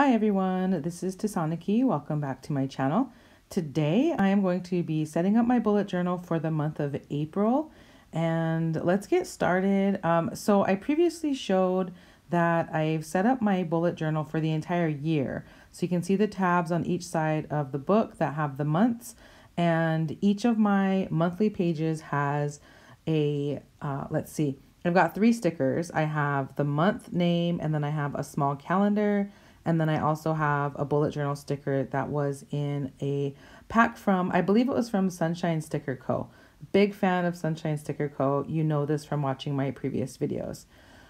Hi everyone, this is Tasanaki. Welcome back to my channel. Today I am going to be setting up my bullet journal for the month of April, and let's get started. So I previously showed that I've set up my bullet journal for the entire year. So you can see the tabs on each side of the book that have the months, and each of my monthly pages has a, let's see, I've got 3 stickers. I have the month name, and then I have a small calendar. And then I also have a bullet journal sticker that was in a pack from, I believe it was from Sunshine Sticker Co. Big fan of Sunshine Sticker Co. You know this from watching my previous videos.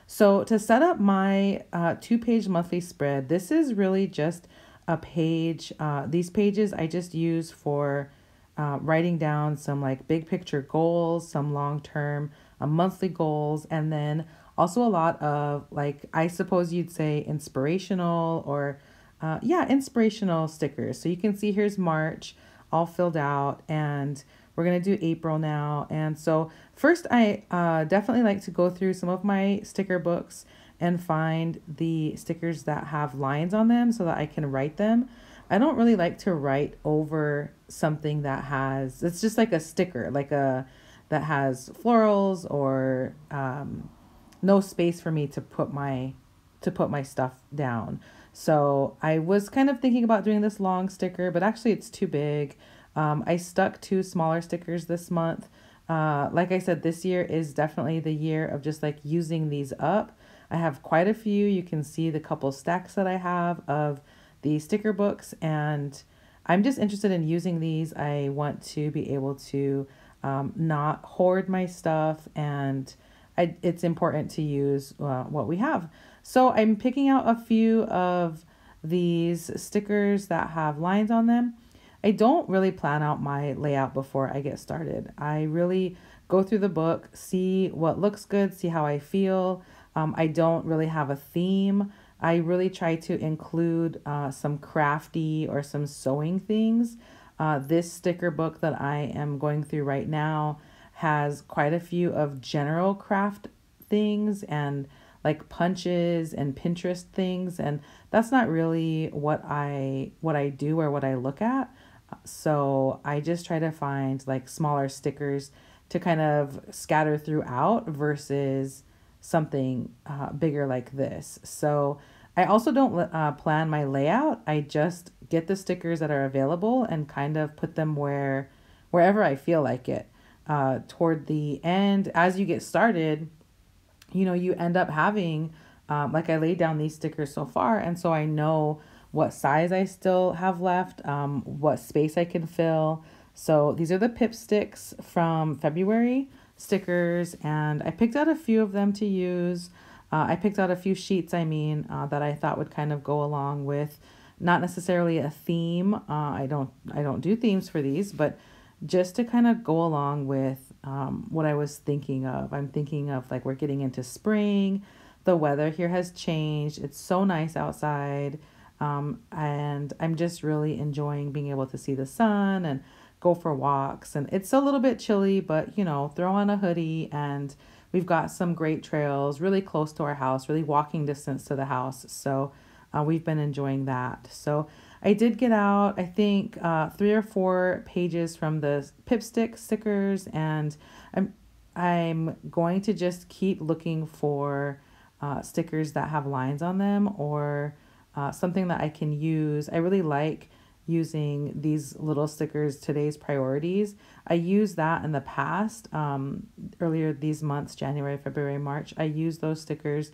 So to set up my 2-page monthly spread, this is really just a page. These pages I just use for writing down some like big picture goals, some long-term monthly goals, and then also a lot of, like, I suppose you'd say inspirational or inspirational stickers. So you can see here's March all filled out, and we're going to do April now. And so first I definitely like to go through some of my sticker books and find the stickers that have lines on them so that I can write them. I don't really like to write over something that has, it's just like a sticker, that has florals or no space for me to put my stuff down. So I was kind of thinking about doing this long sticker, but actually it's too big. I stuck 2 smaller stickers this month. Like I said, this year is definitely the year of just like using these up. I have quite a few. You can see the couple stacks that I have of the sticker books, and I'm just interested in using these. I want to be able to not hoard my stuff, and it's important to use what we have. So I'm picking out a few of these stickers that have lines on them. I don't really plan out my layout before I get started. I really go through the book, see what looks good, see how I feel. I don't really have a theme. I really try to include some crafty or some sewing things. This sticker book that I am going through right now has quite a few of general craft things and like punches and Pinterest things, and that's not really what I do or what I look at. So I just try to find like smaller stickers to kind of scatter throughout versus something bigger like this. So I also don't plan my layout. I just get the stickers that are available and kind of put them wherever I feel like it. Toward the end, as you get started, you end up having, like I laid down these stickers so far, and so I know what size I still have left, what space I can fill. So these are the Pip Sticks from February stickers, and I picked out a few of them to use. I picked out a few sheets, that I thought would kind of go along with, not necessarily a theme. I don't do themes for these, but just to kind of go along with what I was thinking of. I'm thinking of like we're getting into spring. The weather here has changed. It's so nice outside. And I'm just really enjoying being able to see the sun and go for walks. And it's a little bit chilly, but throw on a hoodie, and we've got some great trails really close to our house, really walking distance to the house. So we've been enjoying that. So I did get out, I think, 3 or 4 pages from the Pipstick stickers, and I'm going to just keep looking for stickers that have lines on them or something that I can use. I really like using these little stickers, Today's Priorities. I used that in the past, earlier these months, January, February, March. I used those stickers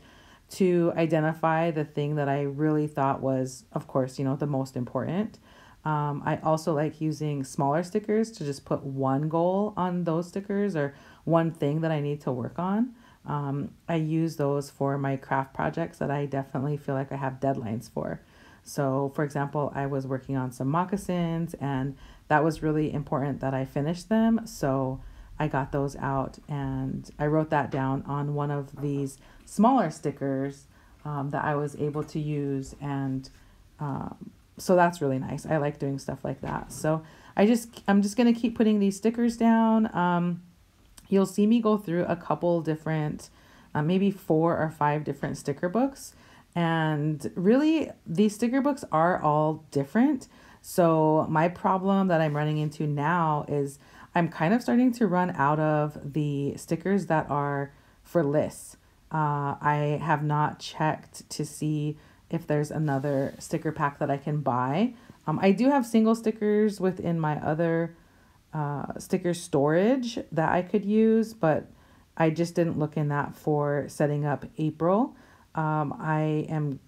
to identify the thing that I really thought was, of course, the most important. I also like using smaller stickers to just put one goal on those stickers or one thing that I need to work on. I use those for my craft projects that I definitely feel like I have deadlines for. So, for example, I was working on some moccasins, and that was really important that I finish them. So I got those out, and I wrote that down on one of these smaller stickers that I was able to use. And so that's really nice. I like doing stuff like that. So I'm just going to keep putting these stickers down. You'll see me go through a couple different, maybe 4 or 5 different sticker books. And really, these sticker books are all different. So my problem that I'm running into now is I'm kind of starting to run out of the stickers that are for lists. I have not checked to see if there's another sticker pack that I can buy. I do have single stickers within my other sticker storage that I could use, but I just didn't look in that for setting up April. I am,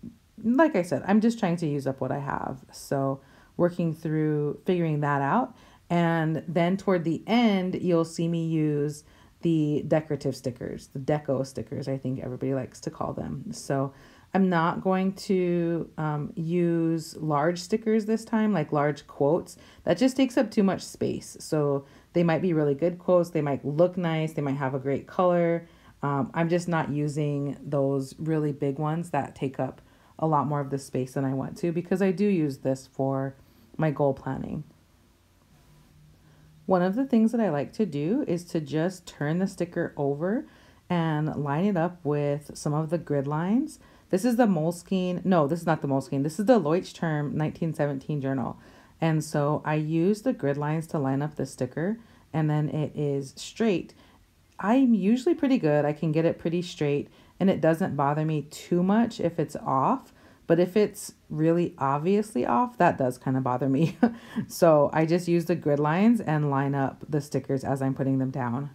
like I said, I'm just trying to use up what I have. So working through figuring that out. And then toward the end, you'll see me use the decorative stickers, the deco stickers, I think everybody likes to call them. So I'm not going to use large stickers this time, like large quotes. That just takes up too much space. So they might be really good quotes. They might look nice. They might have a great color. I'm just not using those really big ones that take up a lot more of the space than I want to, because I do use this for my goal planning. One of the things that I like to do is to just turn the sticker over and line it up with some of the grid lines. This is the Moleskine. No, this is not the Moleskine. This is the Leuchtturm 1917 journal. And so I use the grid lines to line up the sticker, and then it is straight. I'm usually pretty good. I can get it pretty straight, and it doesn't bother me too much if it's off. But if it's really obviously off, that does kind of bother me. So I just use the grid lines and line up the stickers as I'm putting them down.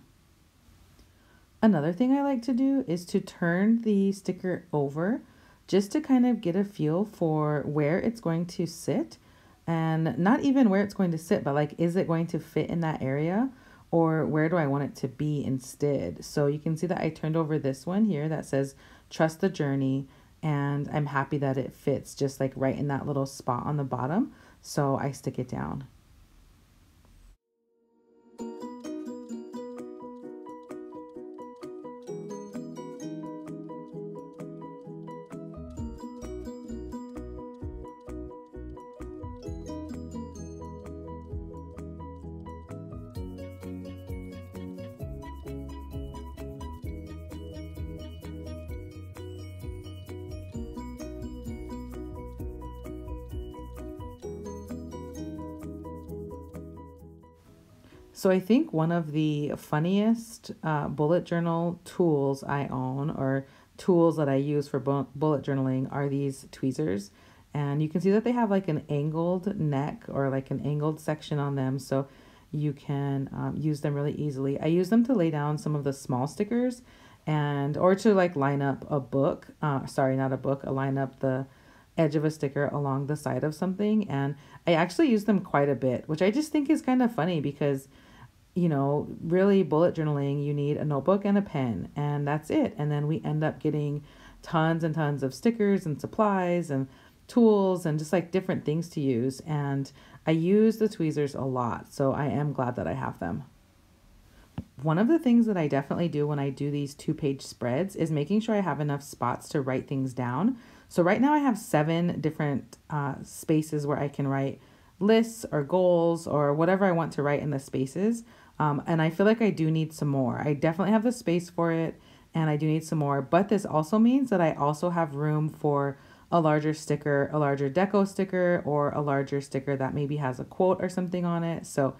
Another thing I like to do is to turn the sticker over just to kind of get a feel for where it's going to sit, and not even where it's going to sit, but like, is it going to fit in that area, or where do I want it to be instead? So you can see that I turned over this one here that says trust the journey, and I'm happy that it fits just like right in that little spot on the bottom. So I stick it down. So I think one of the funniest bullet journal tools I own, or tools that I use for bullet journaling, are these tweezers. And you can see that they have like an angled neck or like an angled section on them, so you can use them really easily. I use them to lay down some of the small stickers, and or to like line up a book, sorry, not a book, line up the edge of a sticker along the side of something. And I actually use them quite a bit, which I just think is kind of funny because, you know, really bullet journaling, you need a notebook and a pen, and that's it. And then we end up getting tons and tons of stickers and supplies and tools and just like different things to use. And I use the tweezers a lot, so I am glad that I have them. One of the things that I definitely do when I do these 2-page spreads is making sure I have enough spots to write things down. So right now I have 7 different spaces where I can write lists or goals or whatever I want to write in the spaces. And I feel like I do need some more. I definitely have the space for it, and I do need some more. But this also means that I also have room for a larger sticker, a larger deco sticker, or a larger sticker that maybe has a quote or something on it. So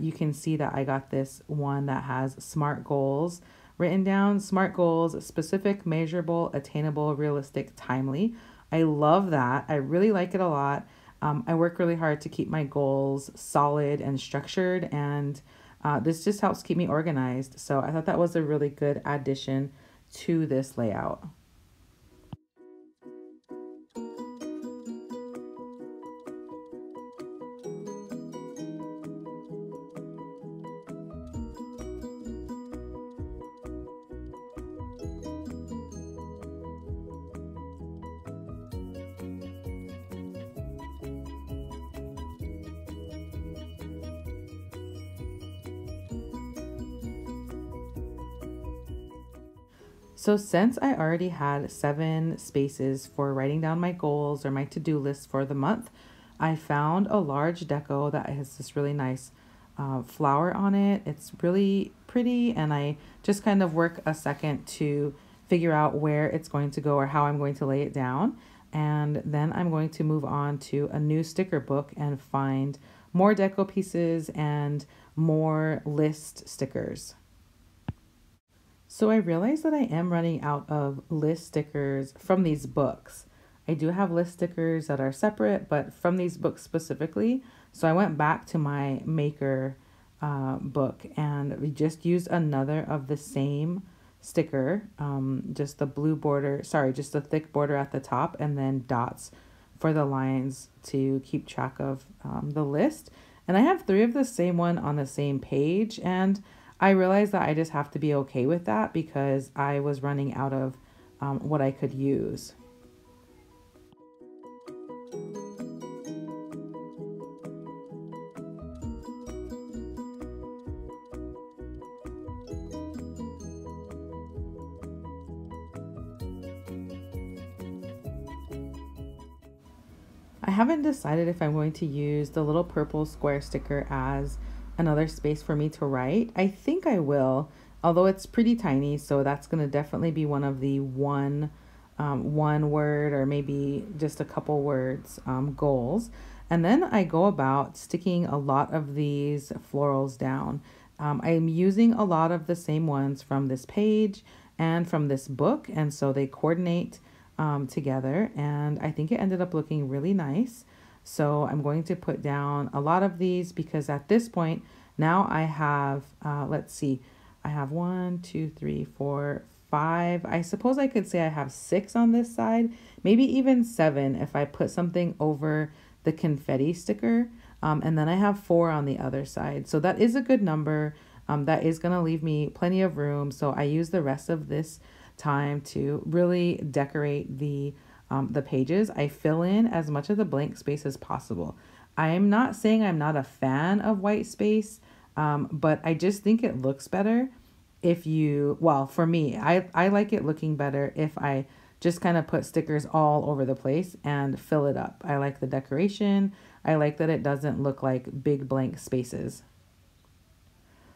you can see that I got this one that has SMART goals written down. SMART goals: specific, measurable, attainable, realistic, timely. I love that. I really like it a lot. I work really hard to keep my goals solid and structured, and this just helps keep me organized. So I thought that was a really good addition to this layout. So since I already had 7 spaces for writing down my goals or my to-do list for the month, I found a large deco that has this really nice flower on it. It's really pretty, and I just kind of work a second to figure out where it's going to go or how I'm going to lay it down. And then I'm going to move on to a new sticker book and find more deco pieces and more list stickers. So I realized that I am running out of list stickers from these books. I do have list stickers that are separate, but from these books specifically. So I went back to my maker book and we just used another of the same sticker, just the blue border, sorry, just the thick border at the top and then dots for the lines to keep track of the list. And I have 3 of the same one on the same page, and I realized that I just have to be okay with that because I was running out of what I could use. I haven't decided if I'm going to use the little purple square sticker as another space for me to write. I think I will, although it's pretty tiny, so that's going to definitely be one of the one word or maybe just a couple words goals. And then I go about sticking a lot of these florals down. I'm using a lot of the same ones from this page and from this book, and so they coordinate together, and I think it ended up looking really nice. So I'm going to put down a lot of these because at this point now I have let's see, I have 1, 2, 3, 4, 5. I suppose I could say I have 6 on this side, maybe even 7 if I put something over the confetti sticker, and then I have 4 on the other side. So that is a good number. That is going to leave me plenty of room, so I use the rest of this time to really decorate the pages. I fill in as much of the blank space as possible. I am not saying I'm not a fan of white space, but I just think it looks better if you, well, for me, I like it looking better if I just kind of put stickers all over the place and fill it up. I like the decoration. I like that it doesn't look like big blank spaces.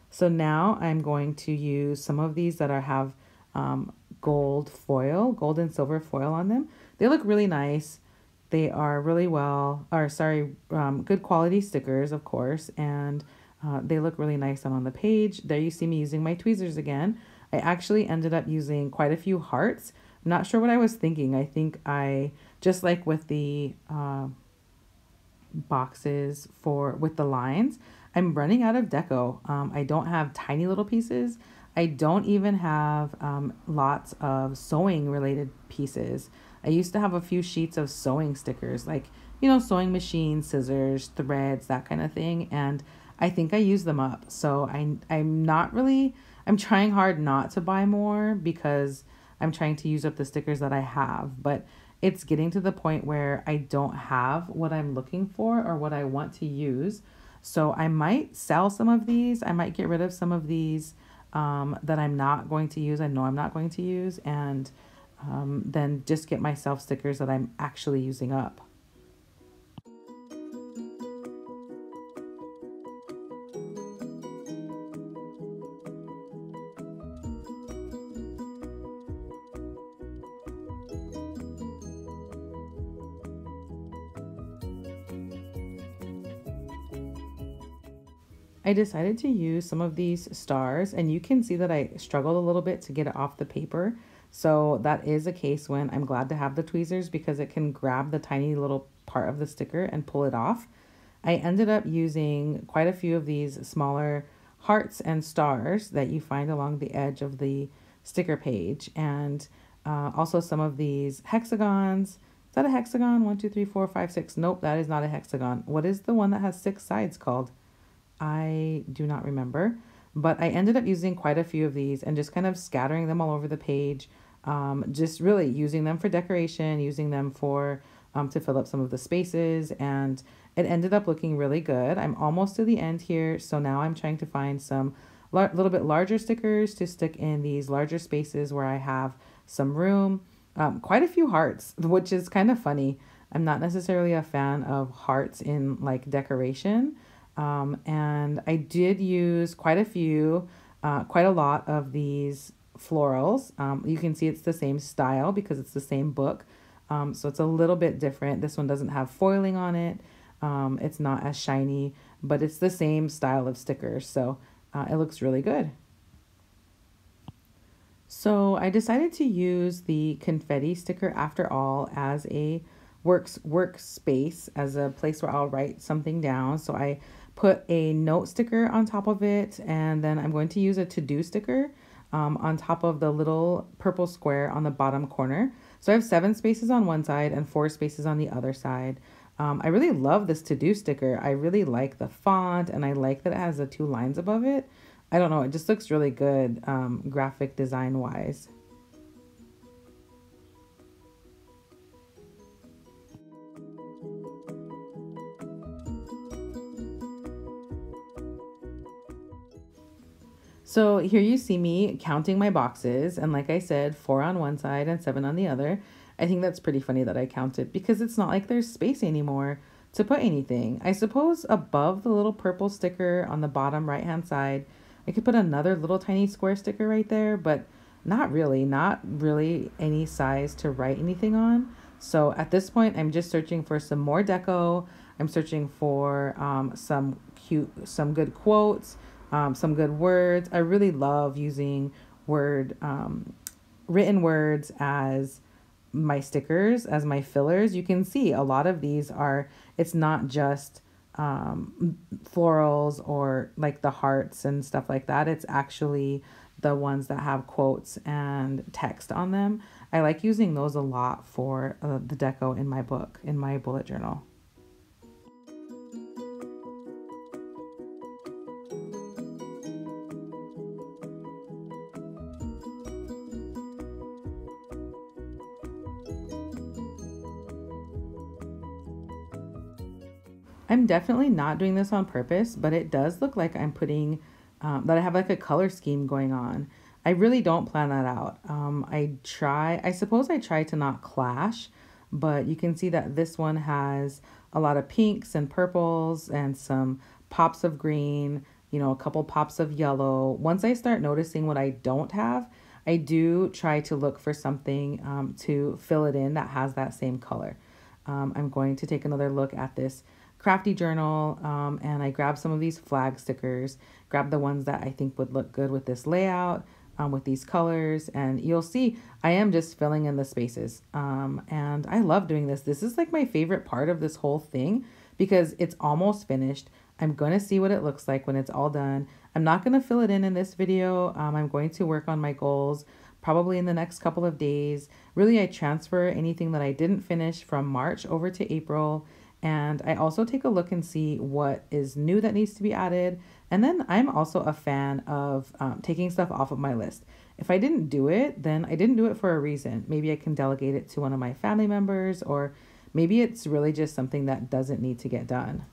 So now I'm going to use some of these that have gold and silver foil on them. They look really nice. They are really good quality stickers, of course, and they look really nice on the page. There you see me using my tweezers again. I actually ended up using quite a few hearts. I'm not sure what I was thinking. I think I, just like with the boxes with the lines, I'm running out of deco. I don't have tiny little pieces. I don't even have lots of sewing related pieces. I used to have a few sheets of sewing stickers, like, you know, sewing machine, scissors, threads, that kind of thing. And I think I used them up. So I'm trying hard not to buy more because I'm trying to use up the stickers that I have. But it's getting to the point where I don't have what I'm looking for or what I want to use. So I might sell some of these. I might get rid of some of these that I'm not going to use. I know I'm not going to use, and then just get myself stickers that I'm actually using up. I decided to use some of these stars, and you can see that I struggled a little bit to get it off the paper. So that is a case when I'm glad to have the tweezers because it can grab the tiny little part of the sticker and pull it off. I ended up using quite a few of these smaller hearts and stars that you find along the edge of the sticker page, and also some of these hexagons. Is that a hexagon? 1, 2, 3, 4, 5, 6. Nope, that is not a hexagon. What is the one that has 6 sides called? I do not remember, but I ended up using quite a few of these and just kind of scattering them all over the page. Just really using them for decoration, using them for to fill up some of the spaces, and it ended up looking really good. I'm almost to the end here, so now I'm trying to find some little bit larger stickers to stick in these larger spaces where I have some room. Quite a few hearts, which is kind of funny. I'm not necessarily a fan of hearts in like decoration. And I did use quite a lot of these florals. You can see it's the same style because it's the same book. So it's a little bit different. This one doesn't have foiling on it. It's not as shiny, but it's the same style of stickers. So it looks really good. So I decided to use the confetti sticker after all as a workspace, as a place where I'll write something down. So I put a note sticker on top of it, and then I'm going to use a to-do sticker on top of the little purple square on the bottom corner. So I have 7 spaces on one side and 4 spaces on the other side. I really love this to-do sticker. I really like the font, and I like that it has the 2 lines above it. I don't know, it just looks really good graphic design wise. So here you see me counting my boxes, and like I said, 4 on one side and 7 on the other. I think that's pretty funny that I counted because it's not like there's space anymore to put anything. I suppose above the little purple sticker on the bottom right hand side, I could put another little tiny square sticker right there, but not really any size to write anything on. So at this point, I'm just searching for some more deco. I'm searching for some good quotes, some good words. I really love using written words as my stickers, as my fillers. You can see a lot of these are, it's not just florals or like the hearts and stuff like that. It's actually the ones that have quotes and text on them. I like using those a lot for the deco in my book, in my bullet journal. I'm definitely not doing this on purpose, but it does look like I'm putting, that I have like a color scheme going on. I really don't plan that out. I suppose I try to not clash, but you can see that this one has a lot of pinks and purples and some pops of green, you know, a couple pops of yellow. Once I start noticing what I don't have, I do try to look for something to fill it in that has that same color. I'm going to take another look at this crafty journal, and I grabbed some of these flag stickers, grabbed the ones that I think would look good with this layout, with these colors, and you'll see I am just filling in the spaces. And I love doing this. This is like my favorite part of this whole thing because it's almost finished. I'm going to see what it looks like when it's all done. I'm not going to fill it in this video. I'm going to work on my goals probably in the next couple of days. Really, I transfer anything that I didn't finish from March over to April. And I also take a look and see what is new that needs to be added. And then I'm also a fan of taking stuff off of my list. If I didn't do it, then I didn't do it for a reason. Maybe I can delegate it to one of my family members, or maybe it's really just something that doesn't need to get done.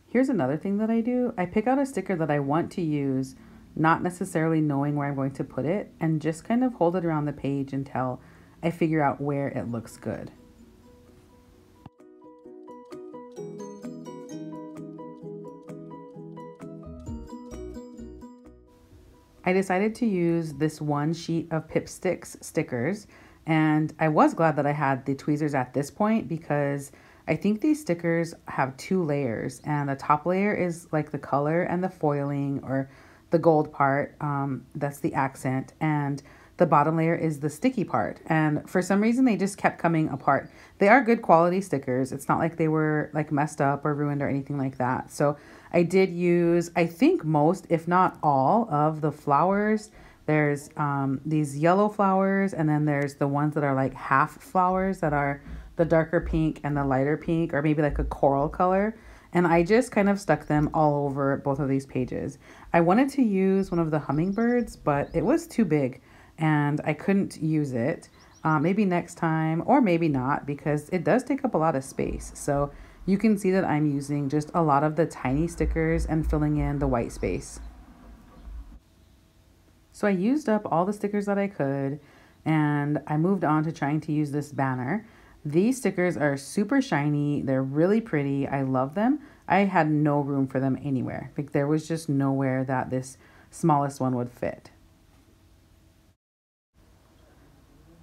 Here's another thing that I do. I pick out a sticker that I want to use, not necessarily knowing where I'm going to put it, and just kind of hold it around the page until I figure out where it looks good. I decided to use this one sheet of Pipsticks stickers, and I was glad that I had the tweezers at this point because I think these stickers have 2 layers, and the top layer is like the color and the foiling, or the gold part, that's the accent, and the bottom layer is the sticky part. And for some reason, they just kept coming apart. They are good quality stickers. It's not like they were like messed up or ruined or anything like that. So I did use, I think most, if not all, of the flowers. There's these yellow flowers, and then there's the ones that are like half flowers that are the darker pink and the lighter pink, or maybe like a coral color. And I just kind of stuck them all over both of these pages. I wanted to use one of the hummingbirds, but it was too big and I couldn't use it. Maybe next time, or maybe not, because it does take up a lot of space. So you can see that I'm using just a lot of the tiny stickers and filling in the white space. So I used up all the stickers that I could, and I moved on to trying to use this banner. These stickers are super shiny. They're really pretty. I love them. I had no room for them anywhere. Like there was just nowhere that this smallest one would fit.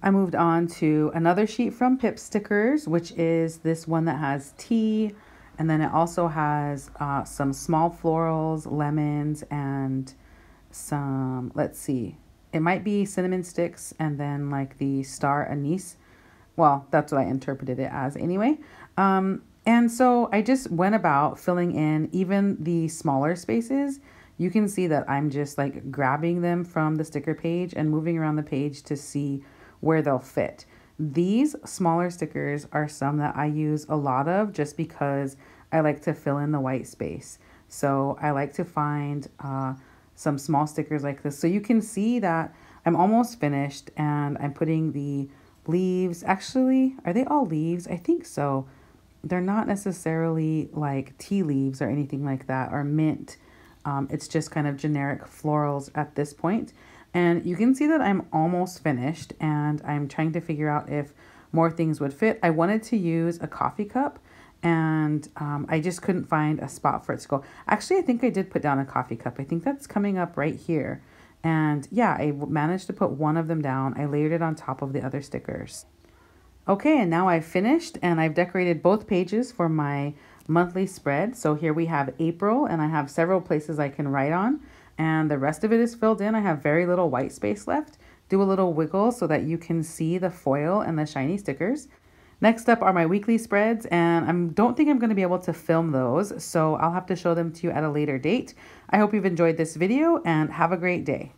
I moved on to another sheet from Pip Stickers, which is this one that has tea, and then it also has some small florals, lemons, and some, let's see, it might be cinnamon sticks, and then like the star anise. Well, that's what I interpreted it as anyway. And so I just went about filling in even the smaller spaces. You can see that I'm just like grabbing them from the sticker page and moving around the page to see where they'll fit. These smaller stickers are some that I use a lot of just because I like to fill in the white space. So I like to find some small stickers like this. So you can see that I'm almost finished and I'm putting the leaves. Actually, are they all leaves? I think so. They're not necessarily like tea leaves or anything like that, or mint. It's just kind of generic florals at this point. And you can see that I'm almost finished and I'm trying to figure out if more things would fit. I wanted to use a coffee cup and I just couldn't find a spot for it to go. Actually, I think I did put down a coffee cup. I think that's coming up right here. And yeah, I managed to put one of them down. I layered it on top of the other stickers. Okay, and now I've finished and I've decorated both pages for my monthly spread. So here we have April and I have several places I can write on. And the rest of it is filled in. I have very little white space left. Do a little wiggle so that you can see the foil and the shiny stickers. Next up are my weekly spreads, and I don't think I'm going to be able to film those, so I'll have to show them to you at a later date. I hope you've enjoyed this video and have a great day.